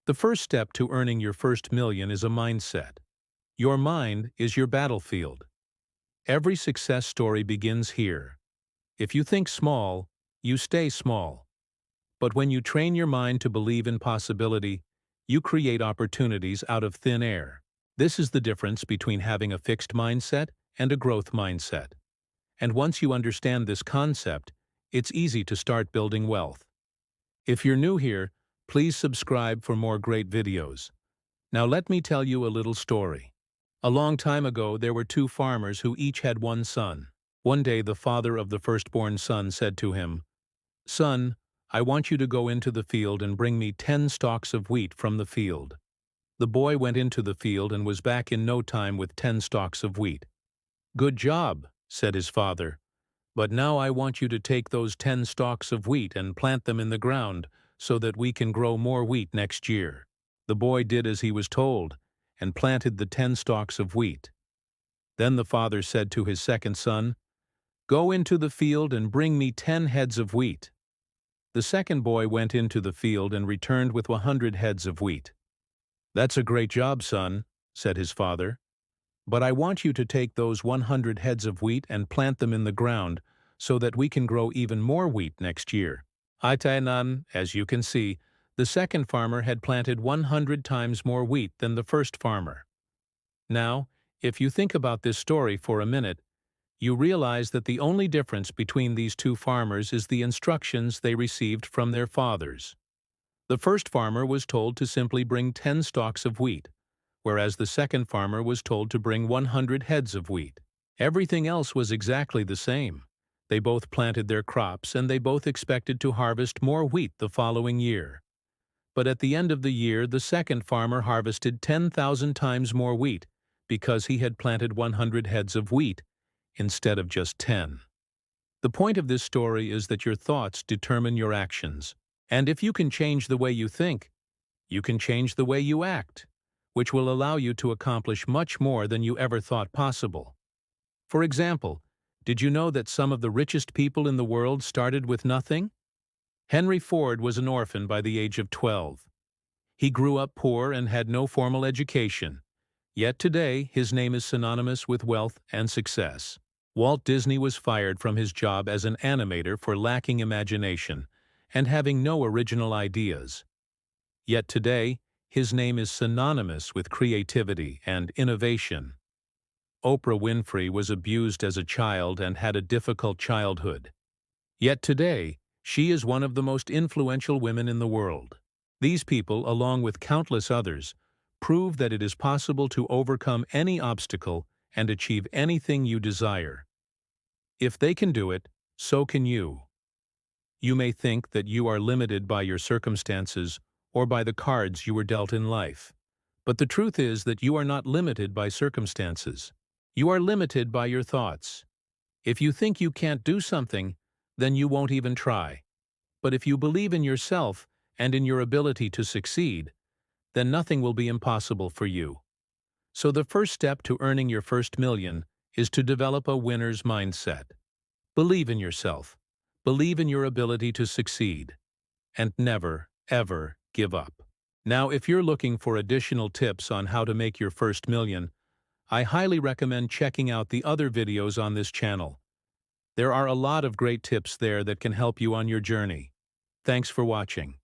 The first step to earning your first million is a mindset. Your mind is your battlefield. Every success story begins here. If you think small, you stay small. But when you train your mind to believe in possibility, you create opportunities out of thin air. This is the difference between having a fixed mindset and a growth mindset. And once you understand this concept, it's easy to start building wealth. If you're new here, please subscribe for more great videos. Now let me tell you a little story. A long time ago, there were two farmers who each had one son. One day, the father of the firstborn son said to him, "Son, I want you to go into the field and bring me 10 stalks of wheat from the field." The boy went into the field and was back in no time with 10 stalks of wheat. "Good job," said his father. "But now I want you to take those 10 stalks of wheat and plant them in the ground so that we can grow more wheat next year." The boy did as he was told and planted the 10 stalks of wheat. Then the father said to his second son, "Go into the field and bring me 10 heads of wheat." The second boy went into the field and returned with 100 heads of wheat. "That's a great job, son," said his father. "But I want you to take those 100 heads of wheat and plant them in the ground so that we can grow even more wheat next year." Aitainan, as you can see, the second farmer had planted 100 times more wheat than the first farmer. Now, if you think about this story for a minute, you realize that the only difference between these two farmers is the instructions they received from their fathers. The first farmer was told to simply bring 10 stalks of wheat, whereas the second farmer was told to bring 100 heads of wheat. Everything else was exactly the same. They both planted their crops and they both expected to harvest more wheat the following year. But at the end of the year, the second farmer harvested 10,000 times more wheat because he had planted 100 heads of wheat instead of just 10. The point of this story is that your thoughts determine your actions. And if you can change the way you think, you can change the way you act, which will allow you to accomplish much more than you ever thought possible. For example, did you know that some of the richest people in the world started with nothing? Henry Ford was an orphan by the age of 12. He grew up poor and had no formal education. Yet today, his name is synonymous with wealth and success. Walt Disney was fired from his job as an animator for lacking imagination and having no original ideas. Yet today, his name is synonymous with creativity and innovation. Oprah Winfrey was abused as a child and had a difficult childhood. Yet today, she is one of the most influential women in the world. These people, along with countless others, prove that it is possible to overcome any obstacle and achieve anything you desire. If they can do it, so can you. You may think that you are limited by your circumstances or by the cards you were dealt in life. But the truth is that you are not limited by circumstances. You are limited by your thoughts. If you think you can't do something, then you won't even try. But if you believe in yourself and in your ability to succeed, then nothing will be impossible for you. So the first step to earning your first million is to develop a winner's mindset. Believe in yourself. Believe in your ability to succeed. And never, ever give up. Now, if you're looking for additional tips on how to make your first million, I highly recommend checking out the other videos on this channel. There are a lot of great tips there that can help you on your journey. Thanks for watching.